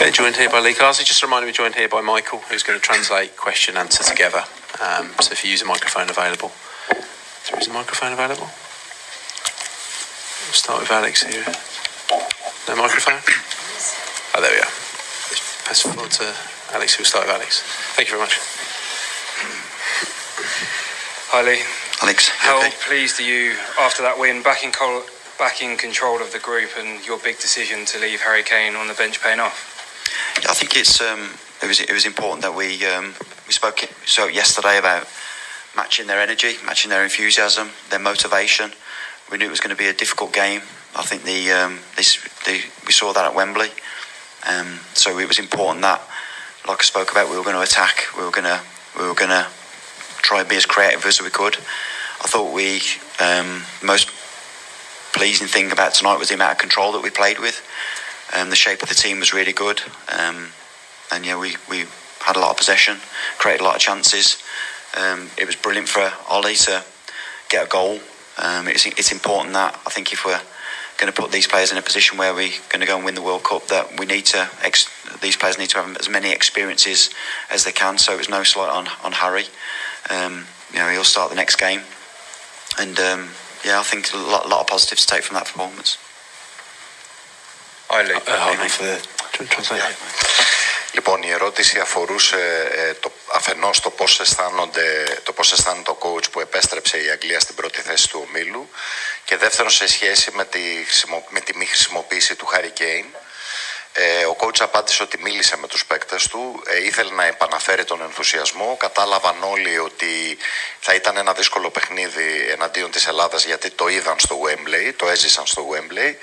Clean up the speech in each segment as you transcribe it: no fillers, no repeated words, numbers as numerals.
Okay, joined here by Lee Carsley. Just a reminder, we're joined here by Michael, who's going to translate question and answer together. So if you use a microphone available. So is a microphone available? We'll start with Alex here. No microphone? Oh, there we are. Pass the floor to Alex, who'll start with Alex. Thank you very much. Hi Lee. Alex, how okay? pleased are you after that win, back in control of the group, and your big decision to leave Harry Kane on the bench paying off? Yeah, I think it was important that we spoke yesterday about matching their energy, matching their enthusiasm, their motivation. We knew it was going to be a difficult game. I think we saw that at Wembley, so it was important that, like I spoke about, we were going to attack. We were going to try and be as creative as we could. I thought most pleasing thing about tonight was the amount of control that we played with. The shape of the team was really good, and yeah, we had a lot of possession, created a lot of chances. It was brilliant for Ollie to get a goal. It's important that, I think, if we're going to put these players in a position where we're going to go and win the World Cup, that these players need to have as many experiences as they can. So it was no slight on Harry. He'll start the next game, and I think a lot of positives to take from that performance. Λοιπόν, η ερώτηση αφορούσε αφενός το πώς αισθάνεται ο coach που επέστρεψε η Αγγλία στην πρώτη θέση του ομίλου, και δεύτερον σε σχέση με τη μη χρησιμοποίηση του Harry Kane. Ο coach απάντησε ότι μίλησε με τους παίκτες του, ήθελε να επαναφέρει τον ενθουσιασμό. Κατάλαβαν όλοι ότι θα ήταν ένα δύσκολο παιχνίδι εναντίον της Ελλάδας, γιατί το είδαν στο Wembley, το έζησαν στο Wembley,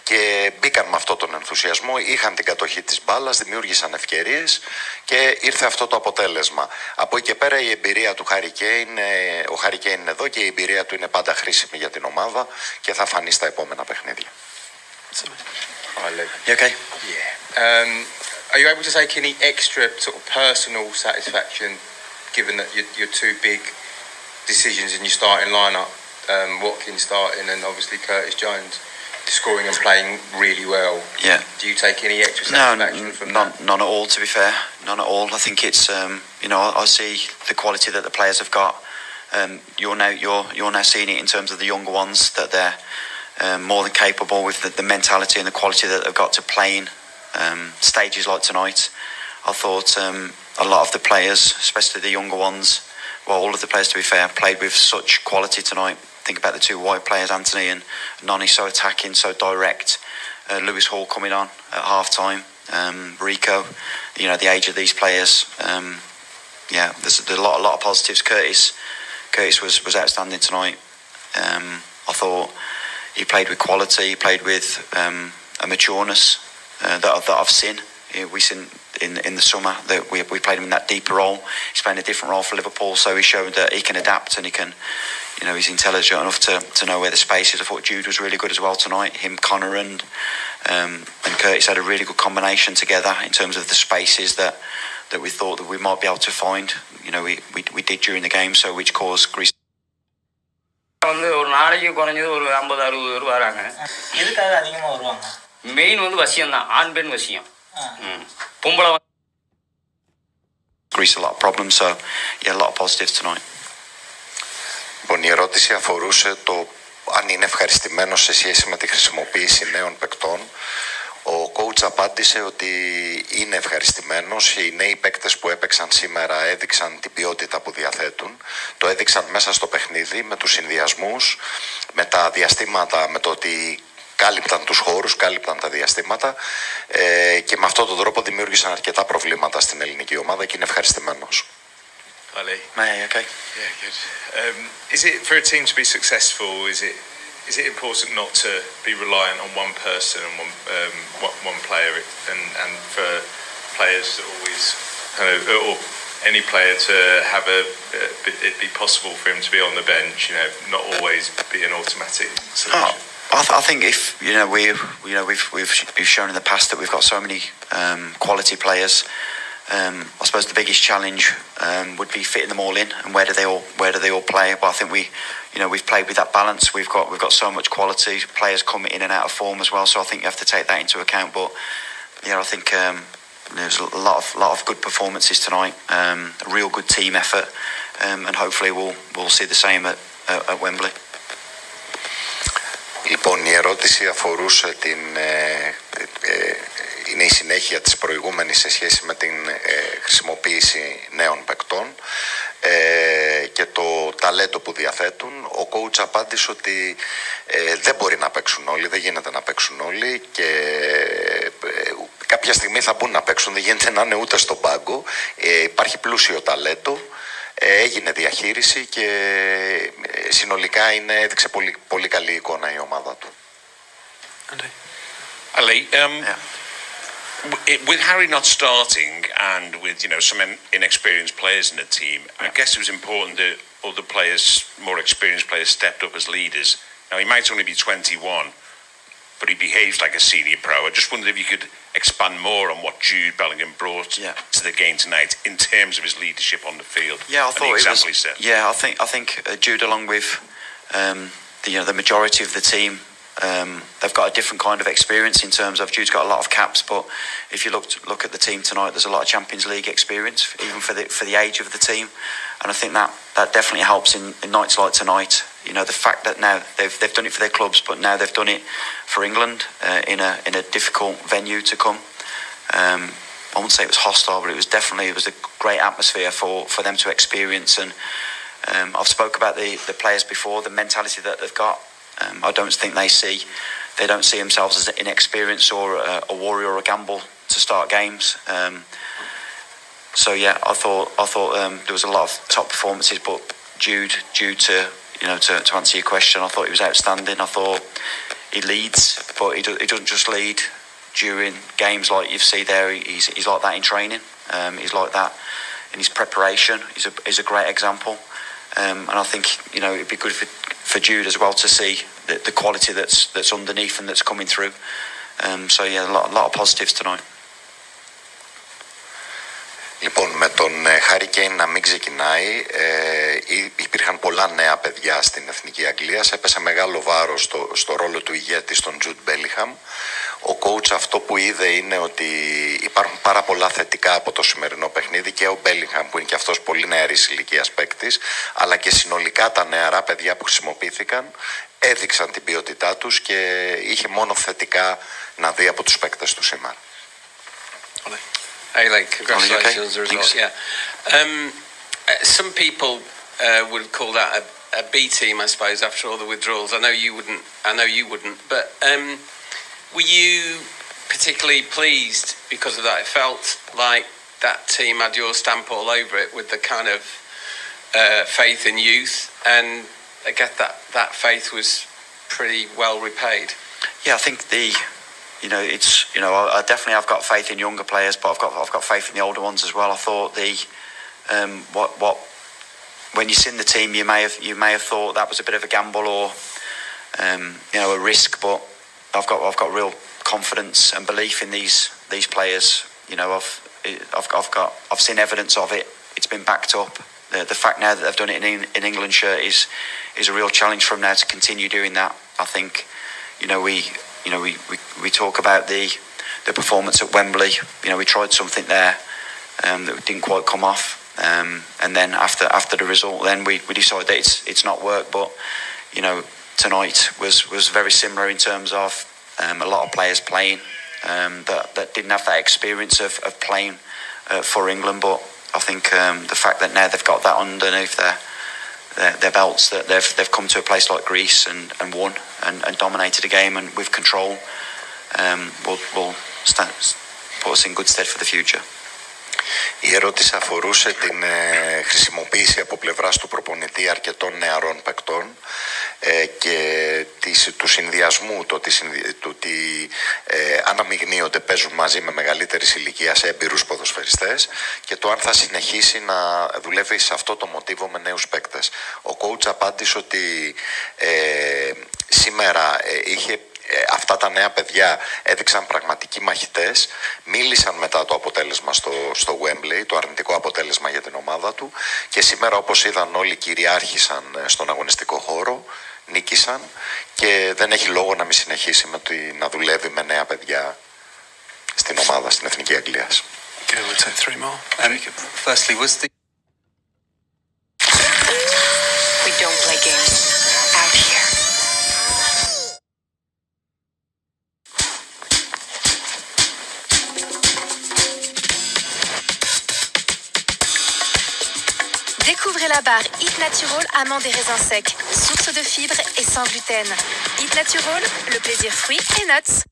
και μπήκαν με αυτόν τον ενθουσιασμό, είχαν την κατοχή της μπάλας, δημιούργησαν ευκαιρίες και ήρθε αυτό το αποτέλεσμα. Από εκεί και πέρα η εμπειρία του Harry Kane, ο Harry Kane είναι εδώ και η εμπειρία του είναι πάντα χρήσιμη για την ομάδα και θα φανεί στα επόμενα παιχνίδια. You okay? Yeah. Are you able to take any extra sort of personal satisfaction, given that your two big decisions in your starting lineup, Watkins starting and obviously Curtis Jones scoring and playing really well? Yeah. Do you take any extra satisfaction from that? None at all, to be fair. None at all. I think it's I see the quality that the players have got. You're now seeing it in terms of the younger ones, that they're more than capable with the mentality and the quality that they've got to play in stages like tonight. I thought a lot of the players, especially the younger ones, well, all of the players, to be fair, played with such quality tonight. Think about the two wide players, Anthony and Noni, so attacking, so direct. Lewis Hall coming on at half-time. Rico, the age of these players. There's a lot of positives. Curtis was outstanding tonight. I thought he played with quality. He played with a matureness that I've seen. We've seen in the summer that we played him in that deeper role. He's playing a different role for Liverpool, so he showed that he can adapt and he can. He's intelligent enough to know where the space is. I thought Jude was really good as well tonight. Him, Connor, and Curtis had a really good combination together in terms of the spaces that we thought that we might be able to find. We did during the game, so which caused Greece. ஒரு நாளைக்கு குறைஞ்சது ஒரு 50-60 பேர் வராங்க. எதுக்காக அதிகமாக வருவாங்க? Main வசியம் தான், ஆண் பெண் வசியம். பொம்பளை Greece a lot of problems, so yeah, a lot of positives tonight. Λοιπόν, η ερώτηση αφορούσε το αν είναι ευχαριστημένος σε σχέση με τη χρησιμοποίηση νέων παικτών. Ο coach απάντησε ότι είναι ευχαριστημένος. Οι νέοι παίκτες που έπαιξαν σήμερα έδειξαν την ποιότητα που διαθέτουν. Το έδειξαν μέσα στο παιχνίδι, με τους συνδυασμούς, με τα διαστήματα, με το ότι κάλυπταν τους χώρους, κάλυπταν τα διαστήματα, και με αυτόν τον τρόπο δημιούργησαν αρκετά προβλήματα στην ελληνική ομάδα και είναι ευχαριστημένος. Hi Lee. Okay. Yeah, good. Is it, for a team to be successful, is it important not to be reliant on one person and one player, and for players to always or any player to have it be possible for him to be on the bench, not always be an automatic solution? I think if we've shown in the past that we've got so many quality players. I suppose the biggest challenge would be fitting them all in, and where do they all play. But I think we've played with that balance. We've got so much quality, players come in and out of form as well. So I think you have to take that into account. But I think There's a lot of good performances tonight. A real good team effort, and hopefully we'll see the same at Wembley. Λοιπόν, η ερώτηση αφορούσε είναι η συνέχεια της προηγούμενης σε σχέση με την χρησιμοποίηση νέων παικτών και το ταλέντο που διαθέτουν. Ο coach απάντησε ότι δεν μπορεί να παίξουν όλοι, δεν γίνεται να παίξουν όλοι και κάποια στιγμή θα μπουν να παίξουν, δεν γίνεται να είναι ούτε στον πάγκο. Υπάρχει πλούσιο ταλέντο, έγινε διαχείριση και συνολικά έδειξε πολύ καλή εικόνα η ομάδα του. Ali, with Harry not starting and with some inexperienced players in the team, I guess it was important that other players, more experienced players, stepped up as leaders. Now he might only be 21, but he behaves like a senior pro. I just wondered if you could expand more on what Jude Bellingham brought to the game tonight in terms of his leadership on the field. Yeah, I thought the example he set. Yeah, I think Jude, along with the majority of the team. They've got a different kind of experience in terms of Jude's got a lot of caps, but if you look at the team tonight, there's a lot of Champions League experience, even for the age of the team, and I think that definitely helps in nights like tonight. The fact that now they've done it for their clubs, but now they've done it for England in a difficult venue to come. I wouldn't say it was hostile, but it was a great atmosphere for them to experience. And I've spoke about the players before, the mentality that they've got. I don't think they don't see themselves as inexperienced or a warrior or a gamble to start games. So yeah, I thought there was a lot of top performances, but Jude to answer your question, I thought he was outstanding. I thought he leads, but he doesn't just lead during games like you see there. He's like that in training. He's like that in his preparation. He's a great example. And I think it'd be good for Jude as well to see the quality that's underneath and that's coming through. So yeah, a lot of positives tonight. Λοιπόν, με τον Harry Kane να μην ξεκινάει, υπήρχαν πολλά νέα παιδιά στην Εθνική Αγγλίας, έπεσε μεγάλο βάρος στο ρόλο του ηγέτη στον Jude Bellingham. Ο coach αυτό που είδε είναι ότι υπάρχουν πάρα πολλά θετικά από το σημερινό παιχνίδι και ο Bellingham που είναι και αυτός πολύ νεαρής ηλικίας παίκτης, αλλά και συνολικά τα νεαρά παιδιά που χρησιμοποιήθηκαν έδειξαν την ποιότητά τους και είχε μόνο θετικά να δει από τους παίκτες του σήμερα. Hey, like, congratulations on the result. Yeah, some people would call that a B team, I suppose, after all the withdrawals. I know you wouldn't. But were you particularly pleased because of that? It felt like that team had your stamp all over it with the kind of faith in youth, and I guess that faith was pretty well repaid. Yeah, I think I definitely have got faith in younger players, but I've got faith in the older ones as well. I thought when you've seen the team, you may have thought that was a bit of a gamble or a risk, but I've got real confidence and belief in these players. I've seen evidence of it. It's been backed up. The fact now that they've done it in England shirt is a real challenge for them now to continue doing that. I think we talk about the performance at Wembley. We tried something there that didn't quite come off, and then after the result, then we decided that it's not worked. But tonight was very similar in terms of a lot of players playing that didn't have that experience of playing for England. But I think the fact that now they've got that underneath their belts, that they've come to a place like Greece and won and dominated a game and with control, will put us in good stead for the future. Η ερώτηση αφορούσε την χρησιμοποίηση από πλευράς του προπονητή αρκετών νεαρών παικτών και του συνδυασμού, το ότι αναμειγνύονται, παίζουν μαζί με μεγαλύτερης ηλικίας έμπειρους ποδοσφαιριστές και το αν θα συνεχίσει να δουλεύει σε αυτό το μοτίβο με νέους παίκτες. Ο coach απάντησε ότι σήμερα αυτά τα νέα παιδιά έδειξαν πραγματικοί μαχητές, μίλησαν μετά το αποτέλεσμα στο Wembley, το αρνητικό αποτέλεσμα για την ομάδα του και σήμερα όπως είδαν όλοι κυριάρχησαν στον αγωνιστικό χώρο, νίκησαν και δεν έχει λόγο να μην συνεχίσει να δουλεύει με νέα παιδιά στην ομάδα, στην Εθνική Αγγλίας. Good, we'll take 3 more. Firstly, was the... We don't play games out here. Découvrez la barre Eat Natural amande et raisins secs, source de fibres et sans gluten. Eat Natural, le plaisir fruits et nuts.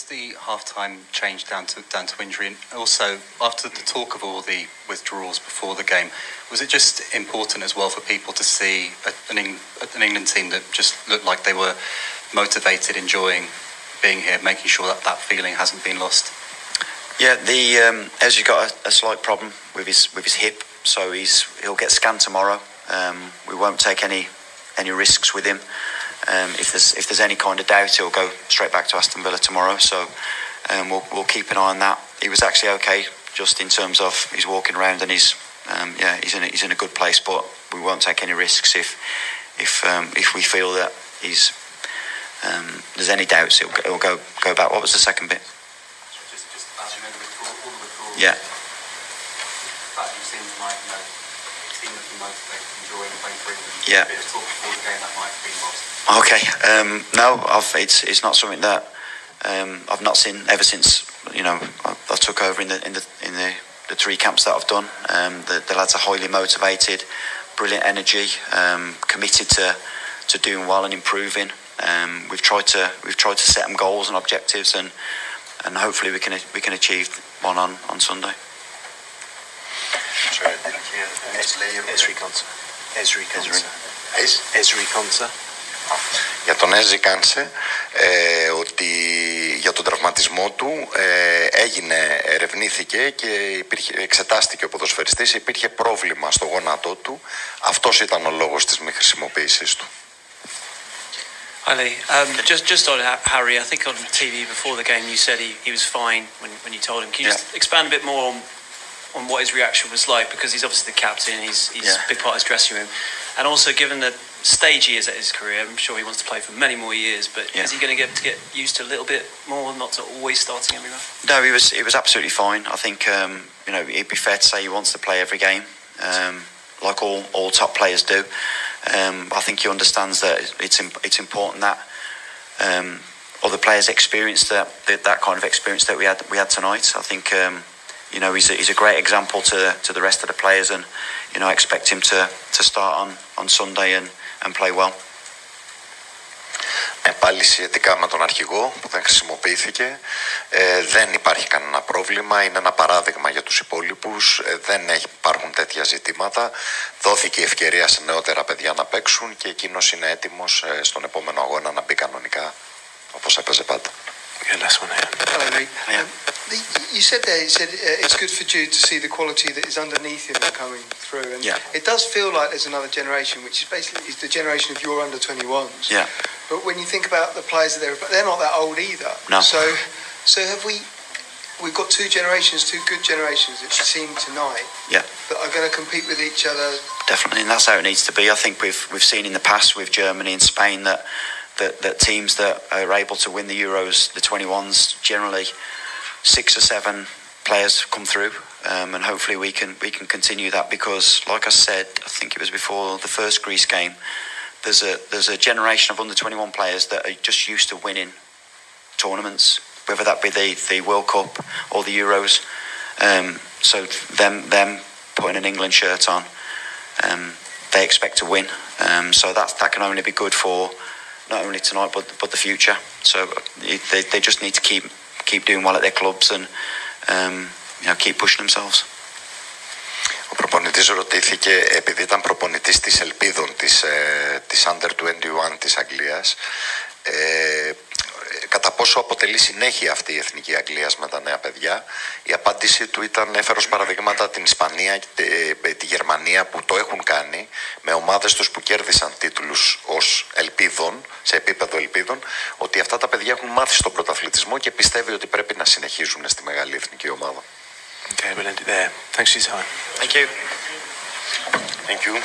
The half-time change down to injury, and also after the talk of all the withdrawals before the game, was it just important as well for people to see an England team that just looked like they were motivated, enjoying being here, making sure that that feeling hasn't been lost? Yeah, Ezri got a slight problem with his hip, so he'll get scanned tomorrow. We won't take any risks with him. If there's any kind of doubt, he'll go straight back to Aston Villa tomorrow. So we'll keep an eye on that. He was actually okay, just in terms of he's walking around and he's in a good place. But we won't take any risks if we feel that there's any doubts. He'll go back. What was the second bit? Just as you know, all the withdrawals. Yeah. That you seem like team that be motivated, enjoying playing for England. Yeah. A bit of talk before the game that might have been lost. Okay. No, it's not something that I've not seen ever since I took over in the 3 camps that I've done. The lads are highly motivated, brilliant energy, committed to doing well and improving. We've tried to set them goals and objectives, and hopefully we can achieve one on Sunday. Ezri Konsa. Για τον Ezri Konsa, ότι για τον τραυματισμό του ερευνήθηκε και εξετάστηκε ο ποδοσφαιριστής, υπήρχε πρόβλημα στο γόνατό του. Αυτός ήταν ο λόγος της μη χρησιμοποίησης του. Hi Lee. Just on Harry, I think on TV before the game you said he was fine when you told him. Can you just expand a bit more on what his reaction was like, because he's obviously the captain, he's a big part of his dressing room, and also given the stage he is at his career, I'm sure he wants to play for many more years, but is he going to get used to a little bit more, not to always starting everywhere? No, he was absolutely fine. I think it'd be fair to say he wants to play every game, like all top players do. I think he understands that it's important that other players experience that kind of experience that we had tonight. I think he's a great example to the rest of the players, and I expect him to start on Sunday and play well. Πάλι σχετικά με τον αρχηγό που δεν χρησιμοποιήθηκε, δεν υπάρχει κανένα πρόβλημα, είναι ένα παράδειγμα για τους υπόλοιπους, δεν υπάρχουν τέτοια ζητήματα. Δόθηκε η ευκαιρία σε νεότερα παιδιά να παίξουν και εκείνος είναι έτοιμος στον επόμενο αγώνα να μπει κανονικά όπως έπαιζε πάντα. Hello, Lee. You said there, it's good for Jude to see the quality that is underneath him coming through, and it does feel like there's another generation, which is basically the generation of your under-21s. Yeah. But when you think about the players that they're not that old either. No. So have we've got 2 generations, 2 good generations that you've seen tonight. Yeah. That are going to compete with each other. Definitely, and that's how it needs to be. I think we've seen in the past with Germany and Spain that teams that are able to win the Euros, the 21s, generally 6 or 7 players come through, and hopefully we can continue that, because, like I said, I think it was before the first Greece game, there's a generation of under 21 players that are just used to winning tournaments, whether that be the World Cup or the Euros. So them putting an England shirt on, they expect to win. So that can only be good for not only tonight but the future. So they just need to keep doing well at their clubs and keep pushing themselves. Ο προπονητής ρωτήθηκε, επειδή ήταν προπονητής της Ελπίδων της Under 21 της Αγγλίας, κατά πόσο αποτελεί συνέχεια αυτή η Εθνική Αγγλίας με τα νέα παιδιά. Η απάντηση του ήταν, έφερε ως παραδείγματα την Ισπανία και τη Γερμανία που το έχουν κάνει με ομάδες τους που κέρδισαν τίτλους ως ελπίδων, σε επίπεδο ελπίδων, ότι αυτά τα παιδιά έχουν μάθει στον πρωταθλητισμό και πιστεύει ότι πρέπει να συνεχίζουν στη μεγάλη εθνική ομάδα. Okay, we'll end it there. Thanks for your time. Thank you. Thank you.